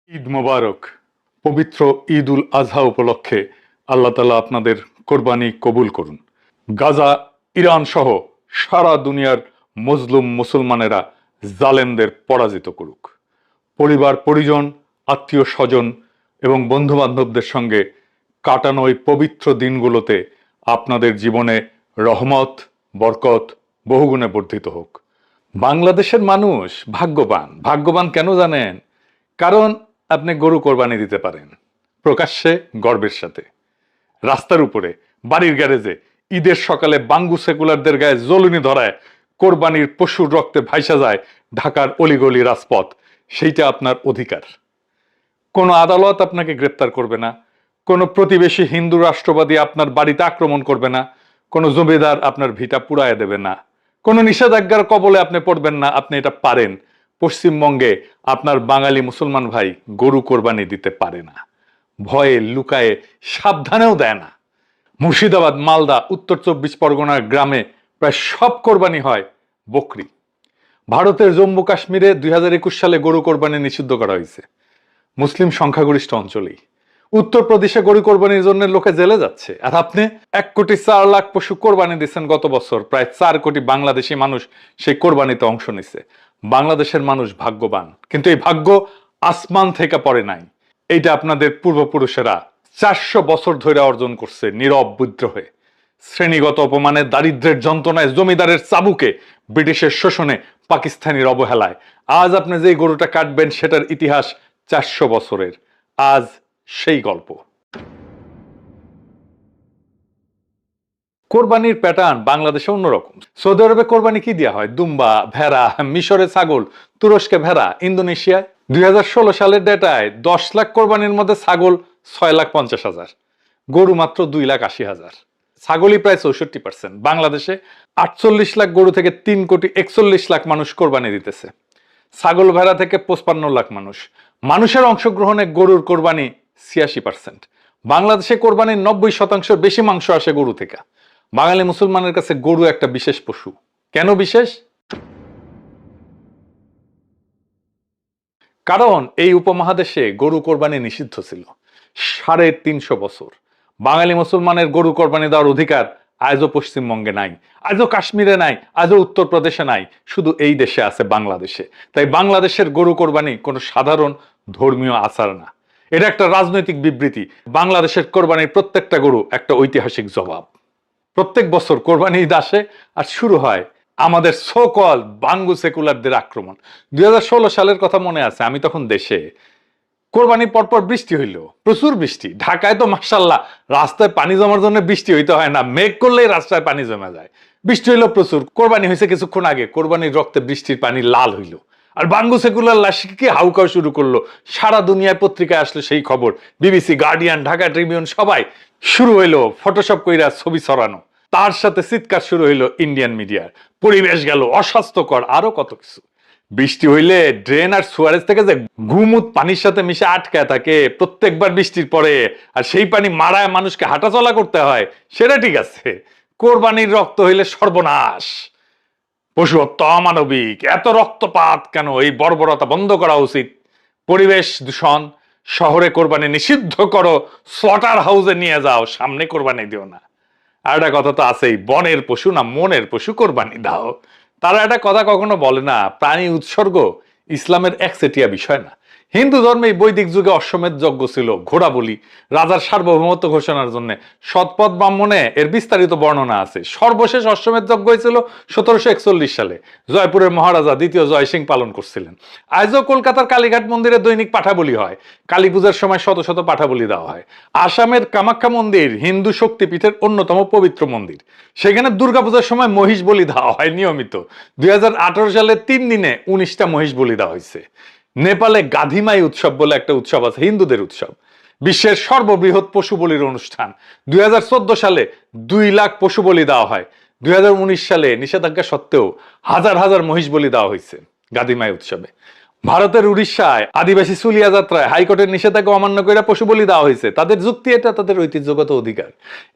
ঈদ মোবারক। পবিত্র ঈদ উল আজহা উপলক্ষে আল্লাহ তাআলা আপনাদের কোরবানি কবুল করুন। গাজা, ইরান সহ সারা দুনিয়ার মজলুম মুসলমানেরা জালেমদের পরাজিত করুক। পরিবার পরিজন, আত্মীয় স্বজন এবং বন্ধু বান্ধবদের সঙ্গে কাটানো এই পবিত্র দিনগুলোতে আপনাদের জীবনে রহমত, বরকত বহুগুণে বর্ধিত হোক। বাংলাদেশের মানুষ ভাগ্যবান। ভাগ্যবান কেন জানেন? কারণ আপনি গরু কোরবানি দিতে পারেন প্রকাশ্যে, গর্বের সাথে, রাস্তার উপরে, বাড়ির গ্যারেজে, ঈদের সকালে বাঙ্গু সেকুলারদের গায়ে জ্বলুনি ধরায় কোরবানির পশুর রক্তে ভাইসা যায় ঢাকার অলিগলি রাজপথ। সেইটা আপনার অধিকার। কোনো আদালত আপনাকে গ্রেপ্তার করবে না, কোনো প্রতিবেশী হিন্দু রাষ্ট্রবাদী আপনার বাড়িতে আক্রমণ করবে না, কোনো জমিদার আপনার ভিটা পুড়ায় দেবে না, কোনো নিষেধাজ্ঞার কবলে আপনি পড়বেন না। আপনি এটা পারেন। পশ্চিমবঙ্গে আপনার বাঙালি মুসলমান ভাই গরু কোরবানি দিতে পারে না, ভয়ে লুকায়ে, সাবধানেও দেয় না। মুর্শিদাবাদ, মালদা, উত্তর 24 পরগনার গ্রামে প্রায় সব কোরবানি হয় বকরি। ভারতের জম্মু কাশ্মীরে 2021 সালে গরু কোরবানি নিষিদ্ধ করা হয়েছে মুসলিম সংখ্যাগরিষ্ঠ অঞ্চলেই। উত্তরপ্রদেশে গরু কোরবানির জন্য লোকে জেলে যাচ্ছে, আর আপনি 1,04,00,000 পশু কোরবানি দিচ্ছেন গত বছর। প্রায় 4 কোটি বাংলাদেশি মানুষ সেই কোরবানিতে অংশ নিছে। বাংলাদেশের মানুষ ভাগ্যবান, কিন্তু এই ভাগ্য আসমান থেকে পড়ে নাই। এইটা আপনাদের পূর্বপুরুষেরা 400 বছর ধরে অর্জন করছে নীরব বিদ্রোহে, শ্রেণীগত অপমানে, দারিদ্রের যন্ত্রণায়, জমিদারের চাবুকে, ব্রিটিশের শোষণে, পাকিস্তানির অবহেলায়। আজ আপনি যে গরুটা কাটবেন সেটার ইতিহাস 400 বছরের। আজ সেই গল্প। কোরবানির প্যাটার্ন বাংলাদেশে অন্যরকম। সৌদি আরবে কোরবানি কি দেওয়া হয়? দুম্বা, ভেড়া, মিশরে ছাগল, তুরস্কে ভেড়া, ইন্দোনেশিয়ায় 2016 সালের ডেটায় 10 লাখ কোরবানির মধ্যে ছাগল 6,50,000, গরু মাত্র 2,80,000। ছাগলই প্রায় 64%। বাংলাদেশে 48 লাখ গরু থেকে 3,41,00,000 মানুষ কোরবানি দিতেছে। ছাগল ভেড়া থেকে 55 লাখ মানুষ। মানুষের অংশগ্রহণে গরুর কোরবানি 86%। বাংলাদেশে কোরবানির 90% বেশি মাংস আসে গরু থেকে। বাঙালি মুসলমানের কাছে গরু একটা বিশেষ পশু। কেন বিশেষ? কারণ এই উপমহাদেশে গরু কোরবানি নিষিদ্ধ ছিল 350 বছর। বাঙালি মুসলমানের গরু কোরবানি দেওয়ার অধিকার আজও পশ্চিমবঙ্গে নাই, আজও কাশ্মীরে নাই, আজও উত্তরপ্রদেশে নাই, শুধু এই দেশে আছে, বাংলাদেশে। তাই বাংলাদেশের গরু কোরবানি কোনো সাধারণ ধর্মীয় আচার না, এটা একটা রাজনৈতিক বিবৃতি। বাংলাদেশের কোরবানির প্রত্যেকটা গরু একটা ঐতিহাসিক জবাব। প্রত্যেক বছর কোরবানি ঈদ আসে আর শুরু হয় আমাদের সোকল বাঙ্গু সেকুলারদের আক্রমণ। 2016 সালের কথা মনে আছে, আমি তখন দেশে। কোরবানির পরপর বৃষ্টি হইল, প্রচুর বৃষ্টি। ঢাকায় তো মাশাআল্লাহ রাস্তায় পানি জমার জন্য বৃষ্টি হইতে হয় না, মেঘ করলেই রাস্তায় পানি জমা যায়। বৃষ্টি হইলো প্রচুর। কোরবানি হয়েছে কিছুক্ষণ আগে, কোরবানির রক্তে বৃষ্টির পানি লাল হইল, আর বাঙ্গু সেকুলার লাশকে হাউকাও শুরু করলো। সারা দুনিয়ায় পত্রিকায় আসলো সেই খবর, বিবিসি, গার্ডিয়ান, ঢাকা ট্রিবিউন, সবাই। শুরু হইলো ফটোশপ কইরা ছবি ছড়ানো, তার সাথে চিৎকার শুরু হইলো ইন্ডিয়ান মিডিয়ার। পরিবেশ গেল অস্বাস্থ্যকর, আরো কত কিছু। বৃষ্টি হইলে ড্রেন আর সুয়ারেজ থেকে যে ঘুমুত পানির সাথে মিশে আটকায় থাকে প্রত্যেকবার বৃষ্টির পরে, আর সেই পানি মারায় মানুষকে হাঁটাচলা করতে হয়, সেটা ঠিক আছে। কোরবানির রক্ত হইলে সর্বনাশ, পশু হত্যা অমানবিক। এত রক্তপাত কেন? এই বর্বরতা বন্ধ করা উচিত। পরিবেশ দূষণ, শহরে কোরবানি নিষিদ্ধ করো, স্লটার হাউসে নিয়ে যাও, সামনে কোরবানি দিও না। আর একটা কথা তো আছেই, বনের পশু না মনের পশু কোরবানি দাও। তারা একটা কথা কখনো বলে না, প্রাণী উৎসর্গ ইসলামের একচেটিয়া বিষয় না। হিন্দু ধর্মে বৈদিক যুগে অশ্বমেধ যজ্ঞ ছিল, ঘোড়া বলি, রাজার সার্বভৌমত্ব ঘোষণার জন্য। শতপথ ব্রাহ্মণে এর বিস্তারিত বর্ণনা আছে। সর্বশেষ অশ্বমেধ যজ্ঞ হয়েছিল 1741 সালে। জয়পুরের মহারাজা দ্বিতীয় জয় সিং পালন করছিলেন। আজও কলকাতার কালীঘাট মন্দিরে দৈনিক পাঠা বলি হয়, কালী পূজার সময় শত শত পাঠা বলি দেওয়া হয়। আসামের কামাখ্যা মন্দির হিন্দু শক্তিপীঠের অন্যতম পবিত্র মন্দির, সেখানে দুর্গাপূজার সময় মহিষ বলি দেওয়া হয় নিয়মিত। 2018 সালে 3 দিনে 19টা মহিষ বলি দেওয়া হয়েছে। নেপালে গাধিমাই উৎসব বলে একটা উৎসব আছে, হিন্দুদের উৎসব, বিশ্বের সর্ববৃহৎ পশু বলির অনুষ্ঠান। 2014 সালে 2 লাখ পশু বলি দেওয়া হয়। 2019 সালে নিষেধাজ্ঞা সত্ত্বেও হাজার হাজার মহিষ বলি দেওয়া হয়েছে গাধিমাই উৎসবে। ভারতের উড়িষ্যায় আদিবাসী চুলিয়া যাত্রায় হাইকোর্টের নিষেধাজ্ঞা অমান্য করে পশু বলি দেওয়া হয়েছে। তাদের যুক্তি, এটা তাদের ঐতিহ্যগত অধিকার।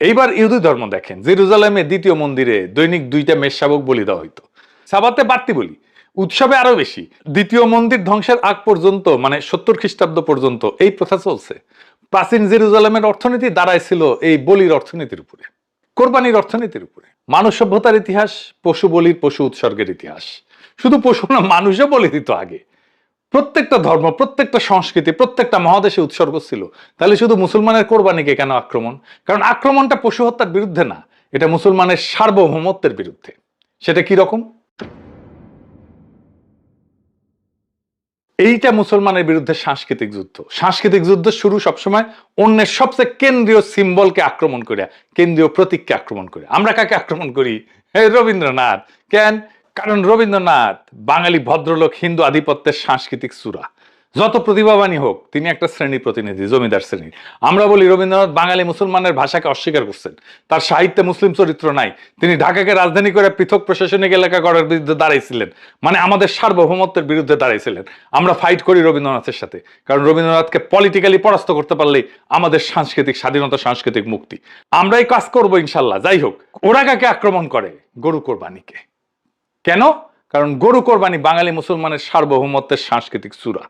এইবার ইহুদি ধর্ম দেখেন, জেরুজালেমে দ্বিতীয় মন্দিরে দৈনিক 2টা মেষ শাবক বলি দেওয়া হইতো। সাবাতে বাড়তি বলি, উৎসবে আরো বেশি। দ্বিতীয় মন্দির ধ্বংসের আগ পর্যন্ত মানে 70 খ্রিস্টাব্দ পর্যন্ত এই প্রথা চলছে। প্রাচীন জেরুজালেমের অর্থনীতি দাঁড়াইছিল এই বলির অর্থনীতির উপরে, কোরবানির অর্থনীতির উপরে। মানব সভ্যতার ইতিহাস পশু বলির, পশু উৎসর্গের ইতিহাস। শুধু পশু না, মানুষও বলি দিত আগে। প্রত্যেকটা ধর্ম, প্রত্যেকটা সংস্কৃতি, প্রত্যেকটা মহাদেশে উৎসর্গ ছিল। তাহলে শুধু মুসলমানের কোরবানিকে কেন আক্রমণ? কারণ আক্রমণটা পশু হত্যার বিরুদ্ধে না, এটা মুসলমানের সার্বভৌমত্বের বিরুদ্ধে। সেটা কি রকম? এইটা মুসলমানের বিরুদ্ধে সাংস্কৃতিক যুদ্ধ। সাংস্কৃতিক যুদ্ধ শুরু সবসময় অন্যের সবচেয়ে কেন্দ্রীয় সিম্বলকে আক্রমণ করে, কেন্দ্রীয় প্রতীককে আক্রমণ করে। আমরা কাকে আক্রমণ করি? রবীন্দ্রনাথ। কেন? কারণ রবীন্দ্রনাথ বাঙালি ভদ্রলোক, হিন্দু আধিপত্যের সাংস্কৃতিক চূড়া। যত প্রতিভাবানই হোক, তিনি একটা শ্রেণীর প্রতিনিধি, জমিদার শ্রেণীর। আমরা বলি রবীন্দ্রনাথ বাঙালি মুসলমানের ভাষাকে অস্বীকার করছেন, তার সাহিত্যে মুসলিম চরিত্র নাই, তিনি ঢাকাকে রাজধানী করে পৃথক প্রশাসনিক এলাকা করার বিরুদ্ধে দাঁড়াইছিলেন, মানে আমাদের সার্বভৌমত্বের বিরুদ্ধে দাঁড়াইছিলেন। আমরা ফাইট করি রবীন্দ্রনাথের সাথে, কারণ রবীন্দ্রনাথকে পলিটিক্যালি পরাস্ত করতে পারলেই আমাদের সাংস্কৃতিক স্বাধীনতা, সাংস্কৃতিক মুক্তি। আমরাই কাজ করবো ইনশাল্লাহ। যাই হোক, ওরা কাকে আক্রমণ করে? গরু কোরবানিকে। কেন? কারণ গরু কোরবানি বাঙালি মুসলমানের সার্বভৌমত্বের সাংস্কৃতিক চূড়া।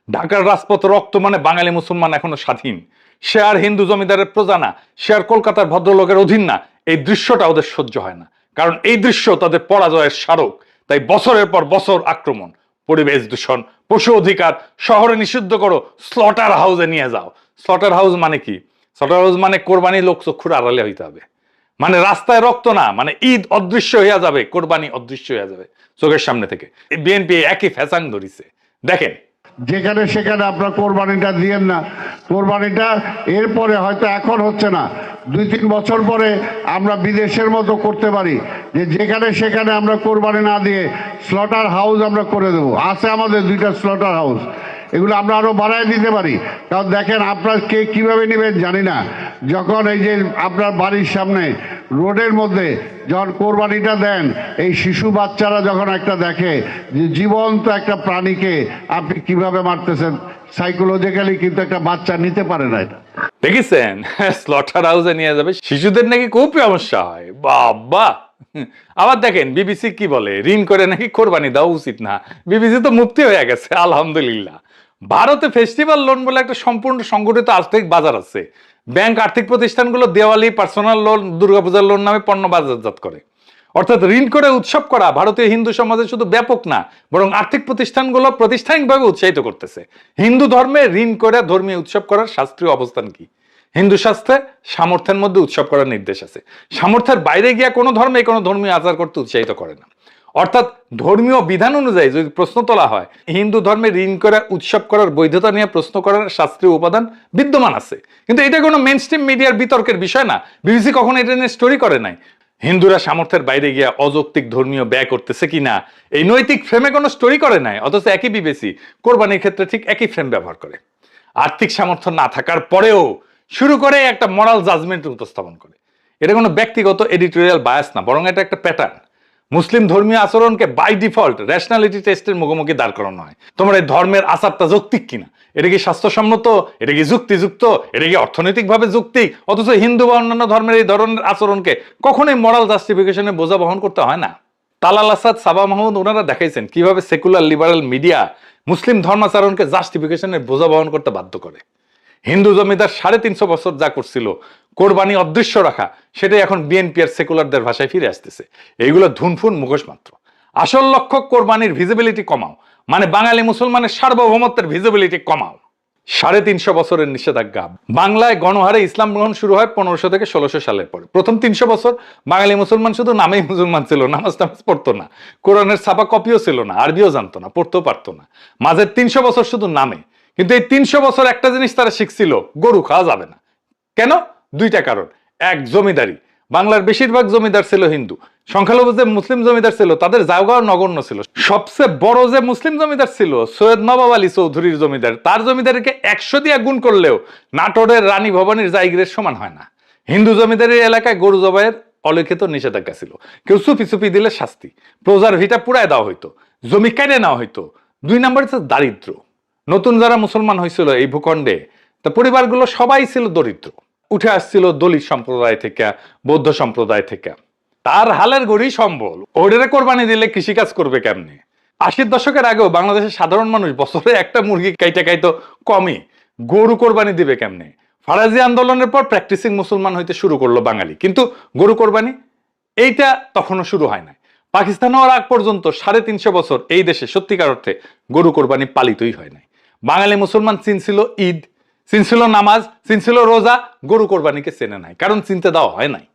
ঢাকার রাজপথ রক্ত মানে বাঙালি মুসলমান এখনো স্বাধীন। সে আর হিন্দু জমিদারের প্রজা না, সে আর কলকাতার ভদ্রলোকের অধীন না। এই দৃশ্যটা ওদের সহ্য হয় না, কারণ এই দৃশ্য তাদের পরাজয়ের স্মারক। তাই বছরের পর বছর আক্রমণ, পরিবেশ দূষণ, পশু অধিকার, শহরে নিষিদ্ধ করো, স্লটার হাউসে নিয়ে যাও। স্লটার হাউস মানে কি? স্লটার হাউস মানে কোরবানি লোক চক্ষুর আড়ালে হইতে হবে, মানে রাস্তায় রক্ত না, মানে ঈদ অদৃশ্য হইয়া যাবে, কোরবানি অদৃশ্য হইয়া যাবে চোখের সামনে থেকে। বিএনপি একই ফ্যাসাং ধরিছে। দেখেন, যেখানে সেখানে আপনার কোরবানিটা দিয়েন না। কোরবানিটা এরপরে হয়তো এখন হচ্ছে না, 2-3 বছর পরে আমরা বিদেশের মতো করতে পারি, যে যেখানে সেখানে আমরা কোরবানি না দিয়ে স্লটার হাউস আমরা করে দেবো। আছে আমাদের 2টা স্লটার হাউস, এগুলো আমরা আরো বাড়ায় দিতে পারি। কারণ দেখেন, আপনার কে কিভাবে নেবেন জানি না, যখন এই যে আপনার বাড়ির সামনে রোডের মধ্যে যখন কোরবানিটা দেন, এই শিশু বাচ্চারা যখন একটা দেখে যে জীবন্ত একটা প্রাণীকে আপনি কিভাবে মারতেছেন, সাইকোলজিক্যালি কিন্তু একটা বাচ্চা নিতে পারে না এটা। দেখেছেন? স্লটার হাউসে নিয়ে যাবে, শিশুদের নাকি খুব সমস্যা হয়। বাবা! আবার দেখেন বিবিসি কি বলে, ঋণ করে নাকি কোরবানি দেওয়া উচিত না। বিবিসি তো মুক্তি হয়ে গেছে, আলহামদুলিল্লাহ। ভারতে ফেস্টিভ্যাল লোন বলে একটা সম্পূর্ণ সংগঠিত আর্থিক বাজার আছে। ব্যাংক আর্থিক প্রতিষ্ঠানগুলো দেওয়ালি, পার্সোনাল লোন, দুর্গাপূজার লোন নামে পণ্য বাজারজাত করে। অর্থাৎ ঋণ করে উৎসব করা ভারতীয় হিন্দু সমাজে শুধু ব্যাপক না, বরং আর্থিক প্রতিষ্ঠানগুলো প্রাতিষ্ঠানিকভাবে উৎসাহিত করতেছে। হিন্দু ধর্মে ঋণ করে ধর্মীয় উৎসব করার শাস্ত্রীয় অবস্থান কি? হিন্দু শাস্ত্রে সামর্থ্যের মধ্যে উৎসব করার নির্দেশ আছে। সামর্থ্যের বাইরে গিয়া কোনো ধর্মে কোনো ধর্মীয় আচার করতে উৎসাহিত করে না। অর্থাৎ ধর্মীয় বিধান অনুযায়ী যদি প্রশ্ন তোলা হয়, হিন্দু ধর্মে ঋণ করে উৎসব করার বৈধতা নিয়ে প্রশ্ন করার শাস্ত্রীয় উপাদান বিদ্যমান আছে। কিন্তু এটা কোনো মেইনস্ট্রিম মিডিয়ার বিতর্কের বিষয় না। বিবিসি কখনো এটা নিয়ে স্টোরি করে নাই। হিন্দুরা সামর্থ্যের বাইরে গিয়া অযৌক্তিক ধর্মীয় ব্যয় করতেছে কিনা এই নৈতিক ফ্রেমে কোনো স্টোরি করে নাই। অথচ একই বিবিসি কোরবানির ক্ষেত্রে ঠিক একই ফ্রেম ব্যবহার করে। আর্থিক সামর্থ্য না থাকার পরেও শুরু করে একটা মরাল জাজমেন্ট উপস্থাপন করে। এটা কোনো ব্যক্তিগত এডিটোরিয়াল বায়াস না, বরং এটা একটা প্যাটার্ন। মুসলিম ধর্মীয় আচরণকে বাই ডিফল্ট র্যাশনালিটি টেস্টের মুখোমুখি দাঁড় করানো হয়। তোমার এই ধর্মের আচারটা যৌক্তিক কিনা, এটা কি স্বাস্থ্যসম্মত, এটা কি যুক্তিযুক্ত, এটা কি অর্থনৈতিকভাবে যৌক্তিক। অথচ হিন্দু বা অন্যান্য ধর্মের এই ধরনের আচরণকে কখনোই মরাল জাস্টিফিকেশনে বোঝা বহন করতে হয় না। তালাল আসাদ, সাবা মাহমুদ ওনারা দেখাইছেন কিভাবে সেকুলার লিবারেল মিডিয়া মুসলিম ধর্মাচরণকে জাস্টিফিকেশনের বোঝা বহন করতে বাধ্য করে। হিন্দু জমিদার 350 বছর যা করছিল, কোরবানি অদৃশ্য রাখা, সেটাই এখন বিএনপি আর সেকুলারদের ভাষায় ফিরে আসতেছে। এইগুলো ধুনফুন মুখোশ মাত্র। আসল লক্ষ্য কোরবানির ভিজিবিলিটি কমাও, মানে বাঙালি মুসলমানের সার্বভৌমত্বের ভিজিবিলিটি কমাও। 350 বছরের নিষেধাজ্ঞা। বাংলায় গণহারে ইসলাম গ্রহণ শুরু হয় 1500 থেকে 1600 সালের পরে। প্রথম 300 বছর বাঙালি মুসলমান শুধু নামেই মুসলমান ছিল, নামাজ টামাজ পড়তো না, কোরআনের ছাপা কপিও ছিল না, আরবিও জানতো না, পড়তেও পারতো না। মাঝের 300 বছর শুধু নামে। কিন্তু এই 300 বছর একটা জিনিস তারা শিখছিল, গরু খাওয়া যাবে না। কেন? 2টা কারণ। এক, জমিদারি। বাংলার বেশিরভাগ জমিদার ছিল হিন্দু। সংখ্যালঘু যে মুসলিম জমিদার ছিল তাদের জায়গাও নগণ্য ছিল। সবচেয়ে বড় যে মুসলিম জমিদার ছিল সৈয়দ নবাব আলী চৌধুরীর জমিদার, তার জমিদারিকে 100 দিয়ে গুণ করলেও নাটোরের রানী ভবানীর জায়গিরের সমান হয় না। হিন্দু জমিদারির এলাকায় গরু জবাইয়ের অলিখিত নিষেধাজ্ঞা ছিল। কেউ চুপি চুপি দিলে শাস্তি, প্রজার ভিটা পুড়ায় দেওয়া হইতো, জমি কেটে নেওয়া হইতো। 2 নম্বর হচ্ছে দারিদ্র। নতুন যারা মুসলমান হয়েছিল এই ভূখণ্ডে, তা পরিবারগুলো সবাই ছিল দরিদ্র, উঠে আসছিল দলিত সম্প্রদায় থেকে, বৌদ্ধ সম্প্রদায় থেকে। তার হালের গড়ি সম্বল, ওটারে কোরবানি দিলে কৃষিকাজ করবে কেমনে? 80-র দশকের আগেও বাংলাদেশের সাধারণ মানুষ বছরে একটা মুরগি কাইটা খাইতো কমই, গরু কোরবানি দিবে কেমনে? ফারাজি আন্দোলনের পর প্র্যাকটিসিং মুসলমান হইতে শুরু করলো বাঙালি, কিন্তু গরু কোরবানি এইটা তখনও শুরু হয় না। পাকিস্তান হওয়ার আগ পর্যন্ত 350 বছর এই দেশে সত্যিকার অর্থে গরু কোরবানি পালিতই হয় নাই। বাঙালি মুসলমান চিনছিল ঈদ, চিনছিল নামাজ, চিনছিল রোজা, গরু কোরবানিকে চেনে নাই, কারণ চিনতে দেওয়া হয় নাই।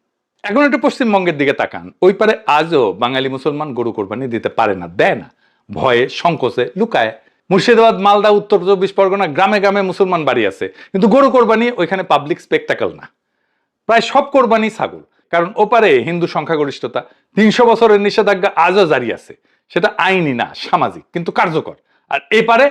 এখন একটু পশ্চিমবঙ্গের দিকে তাকান, ওই পারে আজও বাঙালি মুসলমান গরু কোরবানি দিতে পারে না, দেয় না, ভয়ে সংকোচে লুকায়। মুর্শিদাবাদ, মালদা, উত্তর 24 পরগনা গ্রামে গ্রামে মুসলমান বাড়ি আছে, কিন্তু গরু কোরবানি ওইখানে পাবলিক স্পেকটাকল না। প্রায় সব কোরবানি ছাগল, কারণ ওপারে হিন্দু সংখ্যাগরিষ্ঠতা। 300 বছরের নিষেধাজ্ঞা আজও জারি আছে, সেটা আইনি না, সামাজিক, কিন্তু কার্যকর। আর এপারে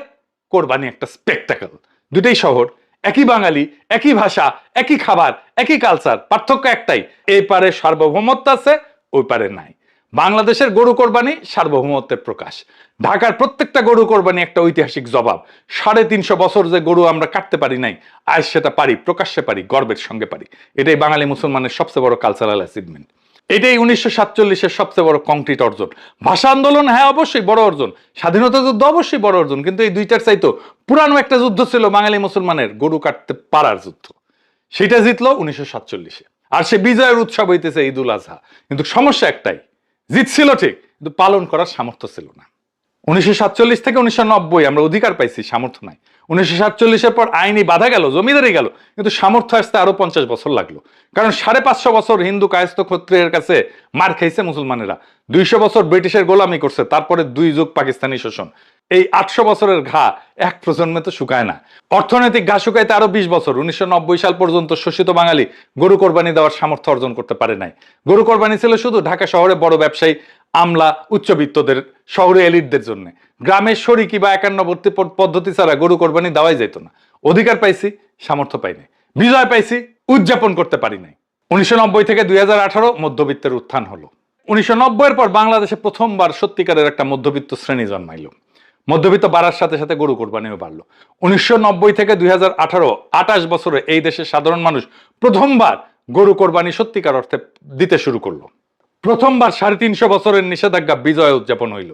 কোরবানি একটা স্পেকটাকল। দুটেই শহর, একই বাঙালি, একই ভাষা, একই খাবার, একই কালচার, পার্থক্য একটাই, এই পারে সার্বভৌমত্ব আছে, ওই পারে নাই। বাংলাদেশের গরু কোরবানি সার্বভৌমত্বের প্রকাশ। ঢাকার প্রত্যেকটা গরু কোরবানি একটা ঐতিহাসিক জবাব। 350 বছর যে গরু আমরা কাটতে পারি নাই, আজ সেটা পারি, প্রকাশ্যে পারি, গর্বের সঙ্গে পারি। এটাই বাঙালি মুসলমানের সবচেয়ে বড় কালচারাল অ্যাচিভমেন্ট। এটাই 1947-এর সবচেয়ে বড় কংক্রিট অর্জন। ভাষা আন্দোলন, হ্যাঁ অবশ্যই বড় অর্জন, স্বাধীনতা যুদ্ধ অবশ্যই বড় অর্জন, কিন্তু এই দুইটার চাইতো পুরানো একটা যুদ্ধ ছিল বাঙালি মুসলমানের গরু কাটতে পারার যুদ্ধ। সেটা জিতলো 1947-এ, আর সে বিজয়ের উৎসব হইতেছে ঈদ উল আজহা। কিন্তু সমস্যা একটাই, জিতছিল ঠিক, কিন্তু পালন করার সামর্থ্য ছিল না। 1947 থেকে 1990 আমরা অধিকার পাইছি, সামর্থ্য নাই। 1947-এর পর আইনি বাধা গেল, জমিদারি গেল, কিন্তু সামর্থ্য আসতে আরো 50 বছর লাগলো। কারণ 550 বছর হিন্দু কায়স্থ ক্ষত্রিয়ের কাছে মার খাইছে মুসলমানেরা, 200 বছর ব্রিটিশের গোলামি করছে, তারপরে 2 যুগ পাকিস্তানি শোষণ। এই 800 বছরের ঘা এক প্রজন্মে তো শুকায় না। অর্থনৈতিক ঘা শুকাইতে আরো 20 বছর। 1990 সাল পর্যন্ত শোষিত বাঙালি গরু কোরবানি দেওয়ার সামর্থ্য অর্জন করতে পারে নাই। গরু কোরবানি ছিল শুধু ঢাকা শহরে বড় ব্যবসায়ী, আমলা, উচ্চবিত্তদের, শহরে এলিটদের জন্য। গ্রামের শরিকি বা একান্নবর্তী পদ্ধতি ছাড়া গরু কোরবানি দেওয়াই যেত না। অধিকার পাইছি, সামর্থ্য পাই নাই, বিজয় পাইছি, উদযাপন করতে পারি নাই। 1990 থেকে 2018 মধ্যবিত্তের উত্থান হলো। 1990-এর পর বাংলাদেশে প্রথমবার সত্যিকারের একটা মধ্যবিত্ত শ্রেণী জন্মাইল। মধ্যবিত্ত বাড়ার সাথে সাথে গরু কোরবানিও বাড়লো। 1990 থেকে 2018, 28 বছরে এই দেশের সাধারণ মানুষ প্রথমবার গরু কোরবানি সত্যিকার অর্থে দিতে শুরু করলো। প্রথমবার 350 বছরের নিষেধাজ্ঞা বিজয় উদযাপন হইল।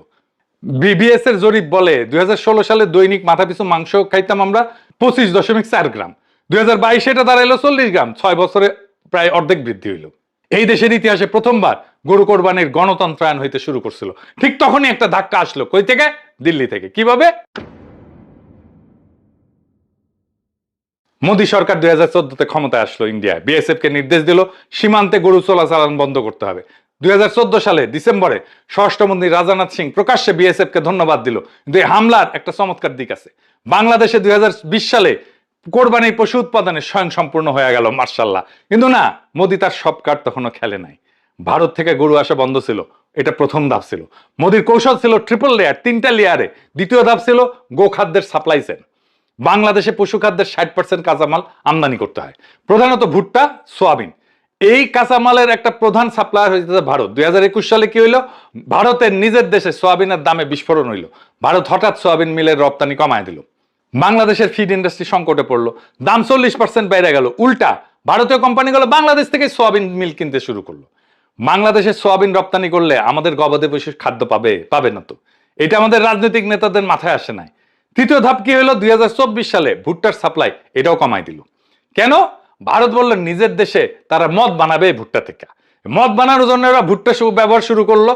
বিবিএস এর জরিপ বলে 2016 সালে দৈনিক মাথাপিছু মাংস খাইতাম আমরা 25.4 গ্রাম, 2022 এটা দাঁড়াইলো 40 গ্রাম, 6 বছরে প্রায় অর্ধেক বৃদ্ধি হইল। এই দেশের ইতিহাসে প্রথমবার গরু কোরবানির গণতন্ত্রায়ন হইতে শুরু করছিল। ঠিক তখনই একটা ধাক্কা আসলো, কই থেকে? দিল্লি থেকে। কিভাবে? মোদী সরকার 2014-তে ক্ষমতায় আসলো ইন্ডিয়ায়, বিএসএফ কে নির্দেশ দিল সীমান্তে গরু চোরাচালান বন্ধ করতে হবে। 2014 সালে ডিসেম্বরে স্বরাষ্ট্রমন্ত্রী রাজনাথ সিং প্রকাশ্যে বিএসএফ কে ধন্যবাদ দিল। কিন্তু এই হামলার একটা চমৎকার দিক আছে। বাংলাদেশে 2020 সালে কোরবানির পশু উৎপাদনে স্বয়ং সম্পূর্ণ হয়ে গেল, মার্শাল্লাহ। কিন্তু না, মোদী তার সব কার্ড তখনও খেলে নাই। ভারত থেকে গরু আসা বন্ধ ছিল, এটা প্রথম ধাপ ছিল। মোদীর কৌশল ছিল ট্রিপল লেয়ার, 3টা লেয়ারে। দ্বিতীয় ধাপ ছিল গোখাদ্যের সাপ্লাই চেন। বাংলাদেশে পশু খাদ্যের 60% কাঁচামাল আমদানি করতে হয়, প্রধানত ভুট্টা, সোয়াবিন। এই কাঁচামালের একটা প্রধান সাপ্লায়ার হয়েছে ভারত। 2021 সালে কি হইলো? ভারতের নিজের দেশে সোয়াবিনের দামে বিস্ফোরণ হইলো। ভারত হঠাৎ সোয়াবিন মিলের রপ্তানি কমায় দিল। বাংলাদেশের ফিড ইন্ডাস্ট্রি সংকটে পড়লো, দাম 40% বেড়ে গেল। উল্টা ভারতীয় কোম্পানিগুলো বাংলাদেশ থেকে সোয়াবিন মিল কিনতে শুরু করলো। বাংলাদেশে সোয়াবিন রপ্তানি করলে আমাদের গবাদি পশুর খাদ্য পাবে না তো? এটা আমাদের রাজনৈতিক নেতাদের মাথায় আসে নাই। তৃতীয় ধাপ কি হলো? 2024 সালে ভুট্টার সাপ্লাই এটাও কমাই দিল। কেন? ভারত বললো নিজের দেশে তারা মদ বানাবে ভুট্টা থেকে। মদ বানানোর জন্য এরা ভুট্টা ব্যবহার শুরু করলো।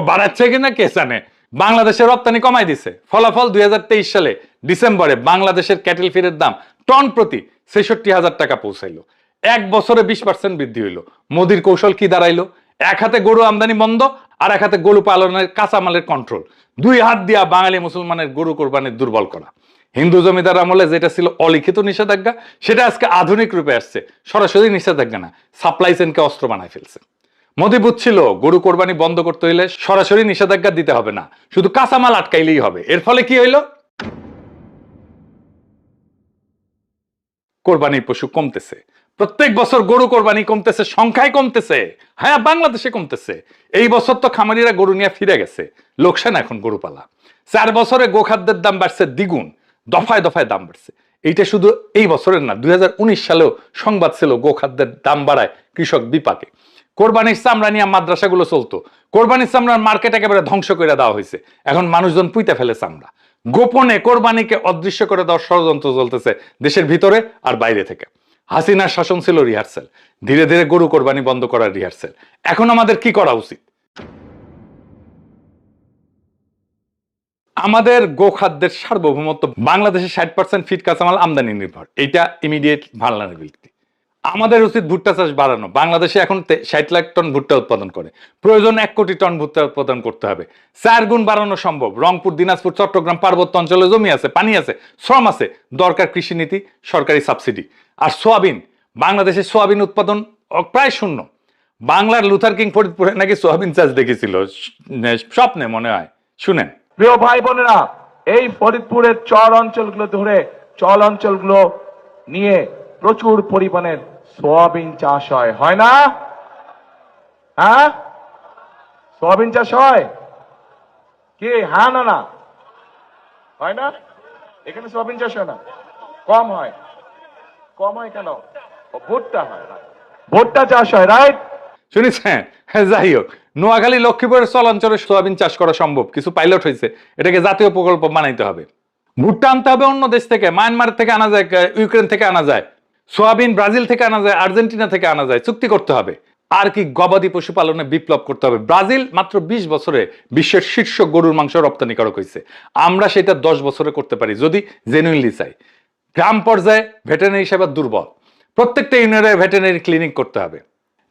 বানাচ্ছে কিনা কে জানে। বাংলাদেশে রপ্তানি কমাই দিছে। ফলাফল 2023 সালে ডিসেম্বরে বাংলাদেশের ক্যাটেল ফিডের দাম টন প্রতি 66,000 টাকা পৌঁছাইলো। এক বছরে 20% বৃদ্ধি হইল। মোদির কৌশল কি দাঁড়াইলো? এক হাতে গরু আমদানি বন্ধ, আর এক হাতে গরু পালনের কাঁচামালের কন্ট্রোল। 2 হাত দিয়া বাঙালি মুসলমানের গরু কোরবানির দুর্বল করা। হিন্দু জমিদার আমলে যেটা ছিল অলিখিত নিষেধাজ্ঞা, সেটা আজকে আধুনিক রূপে আসছে। সরাসরি নিষেধাজ্ঞা না, সাপ্লাই চেনকে অস্ত্র বানায় ফেলছে। মোদি বুঝছিল গরু কোরবানি বন্ধ করতে হইলে সরাসরি নিষেধাজ্ঞা দিতে হবে না, শুধু কাঁচামাল আটকাইলেই হবে। এর ফলে কি হইল? কোরবানির পশু কমতেছে। প্রত্যেক বছর গরু কোরবানি কমতেছে, সংখ্যায় কমতেছে। হ্যাঁ, বাংলাদেশে কমতেছে। এই বছর তো খামারিরা গরু নিয়ে ফিরে গেছে, লোকসান এখন গরু পালা। 4 বছরে গোখাদ্যের দাম বাড়ছে দ্বিগুণ, দফায় দফায় দাম বাড়ছে। এইটা শুধু এই বছরের না, 2019 সালেও সংবাদ ছিল গোখাদ্যের দাম বাড়ায় কৃষক বিপাকে। কোরবানির চামড়া নিয়ে মাদ্রাসাগুলো চলতো, কোরবানির চামড়ার মার্কেট একেবারে ধ্বংস করে দেওয়া হয়েছে, এখন মানুষজন পুইতে ফেলে চামড়া। গোপনে কোরবানিকে অদৃশ্য করে দেওয়ার ষড়যন্ত্র চলতেছে দেশের ভিতরে আর বাইরে থেকে। হাসিনার শাসন ছিল রিহার্সেল, ধীরে ধীরে গরু কোরবানি বন্ধ করার রিহার্সেল। এখন আমাদের কি করা উচিত? আমাদের গোখাদ্যের সার্বভৌমত্ব, বাংলাদেশের 60% ফিট কাঁচামাল আমদানি নির্ভর, এটা ইমিডিয়েট ভালনারেবিলিটি। আমাদের উচিত ভুট্টা চাষ বাড়ানো। বাংলাদেশে এখন 60 লাখ টন ভুট্টা উৎপাদন করে, প্রয়োজন 1 কোটি টন ভুট্টা উৎপাদন করতে হবে। 4 গুণ বাড়ানো সম্ভব। রংপুর, দিনাজপুর, চট্টগ্রাম পার্বত্য অঞ্চলে জমি আছে, পানি আছে, শ্রম আছে, দরকার কৃষি নীতি, সরকারি সাবসিডি। আর সোয়াবিন, বাংলাদেশে সোয়াবিন উৎপাদন প্রায় শূন্য। বাংলার লুথার কিং ফরিদপুরে নাকি সোয়াবিন চাষ দেখেছিল স্বপ্নে, মনে হয়। শুনেন প্রিয় ভাই বোনেরা, এই ফরিদপুরের চর অঞ্চলগুলো ধরে চল অঞ্চলগুলো নিয়ে প্রচুর পরিমাণের সোয়াবিন চাষ হয়, হয় না? হ্যাঁ, সোয়াবিন চাষ হয় কি? হ্যাঁ না না হয় না? এখানে সোয়াবিন চাষ হয় না, কম হয়। কম হয় কেন? ভুট্টা হয়, ভুট্টা চাষ হয়, রাইট? শুনেছেন? যাই হোক, নোয়াখালী লক্ষ্মীপুরের চলাঞ্চলে সোয়াবিন চাষ করা সম্ভব, কিছু পাইলট হয়েছে, এটাকে জাতীয় প্রকল্প বানাইতে হবে। ভুট্টা আনতে হবে অন্য দেশ থেকে, মায়ানমার থেকে আনা যায়, ইউক্রেন থেকে আনা যায়, সোয়াবিন ব্রাজিল থেকে আনা যায়, আর্জেন্টিনা থেকে আনা যায়, চুক্তি করতে হবে। আর কি, গবাদি পশুপালনে বিপ্লব করতে হবে। ব্রাজিল মাত্র 20 বছরে বিশ্বের শীর্ষ গরুর মাংস রপ্তানিকারক হয়েছে, আমরা সেটা 10 বছরে করতে পারি যদি জেনুইনলি চাই। গ্রাম পর্যায়ে ভেটেরিনারি সেবা দুর্বল, প্রত্যেকটা ইউনিয়নে ভেটেরিনারি ক্লিনিক করতে হবে,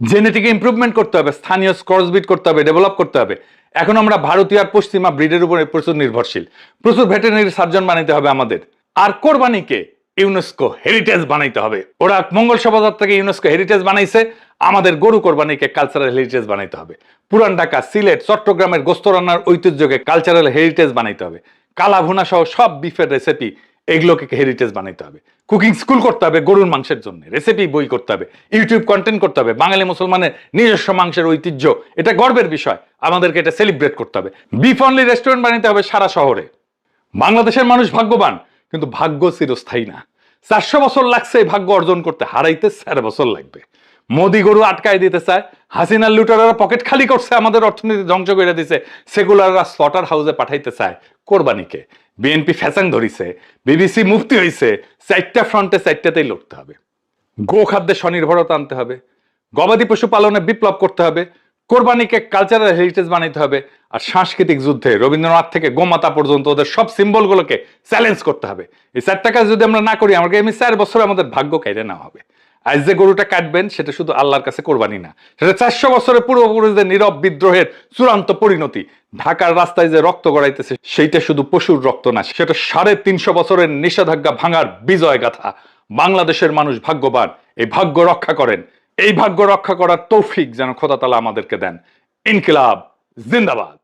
জেনেটিক ইমপ্রুভমেন্ট করতে হবে, স্থানীয় ক্রসবিট করতে হবে, ডেভেলপ করতে হবে। এখন আমরা ভারতীয় আর পশ্চিমা ব্রিডের উপরে প্রচুর নির্ভরশীল, প্রচুর ভেটেরিনারি সার্জন বানাইতে হবে আমাদের। আর কোরবানিকে ইউনেস্কো হেরিটেজ বানাইতে হবে। ওরা মঙ্গল শোভাযাত্রাকে ইউনেস্কো হেরিটেজ বানাইছে, আমাদের গরু কোরবানিকে কালচারাল হেরিটেজ বানাইতে হবে। পুরান ঢাকা, সিলেট, চট্টগ্রামের গোস্ত রান্নার ঐতিহ্যকে কালচারাল হেরিটেজ বানাইতে হবে। কালা ভুনা সহ সব বিফের রেসিপি, এগুলোকে হেরিটেজ বানাইতে হবে। কুকিং স্কুল করতে হবে গরুর মাংসের জন্য, রেসিপি বই করতে হবে, ইউটিউব কন্টেন্ট করতে হবে। বাঙালি মুসলমানের নিজস্ব মাংসের ঐতিহ্য, এটা গর্বের বিষয়, আমাদেরকে এটা সেলিব্রেট করতে হবে। বিফ অনলি রেস্টুরেন্ট বানাইতে হবে সারা শহরে। বাংলাদেশের মানুষ ভাগ্যবান, কিন্তু ভাগ্য চিরস্থায়ী না। 400 বছর লাগছে এই ভাগ্য অর্জন করতে, হারাইতে 4 বছর লাগবে। মোদি গরু আটকায় দিতে চায়, হাসিনার লুটাররা পকেট খালি করছে, আমাদের অর্থনীতি ধ্বংস করে দিছে, সেকুলাররা স্লটার হাউসে পাঠাইতে চায় কোরবানিকে। বিএনপি ফ্যাশন ধরিছে, বিবিসি মুফতি হইছে, 4টা ফ্রন্টে 4টাতেই লড়তে হবে। গো খাদ্যে স্বনির্ভরতা আনতে হবে, গবাদি পশু পালনে বিপ্লব করতে হবে, কোরবানিকে কালচারাল হেরিটেজ বানাইতে হবে। আর সাংস্কৃতিক যুদ্ধে রবীন্দ্রনাথ থেকে গোমাতা পর্যন্ত ওদের সব সিম্বলগুলোকে চ্যালেঞ্জ করতে হবে। এই 4টা কাজ যদি আমরা না করি, আমাকে এমনি 4 বছরে আমাদের ভাগ্য কেড়ে নেওয়া হবে। আজ যে গরুটা কাটবেন সেটা শুধু আল্লাহর কাছে কোরবানি না, সেটা 400 বছরের পূর্বপুরুষদের নীরব বিদ্রোহের চূড়ান্ত পরিণতি। ঢাকার রাস্তায় যে রক্ত গড়াইতেছে সেইটা শুধু পশুর রক্ত না, সেটা 350 বছরের নিষেধাজ্ঞা ভাঙার বিজয় গাথা। বাংলাদেশের মানুষ ভাগ্যবান, এই ভাগ্য রক্ষা করেন। এই ভাগ্য রক্ষা করার তৌফিক যেন খোদা তাআলা আমাদেরকে দেন। ইনকিলাব জিন্দাবাদ।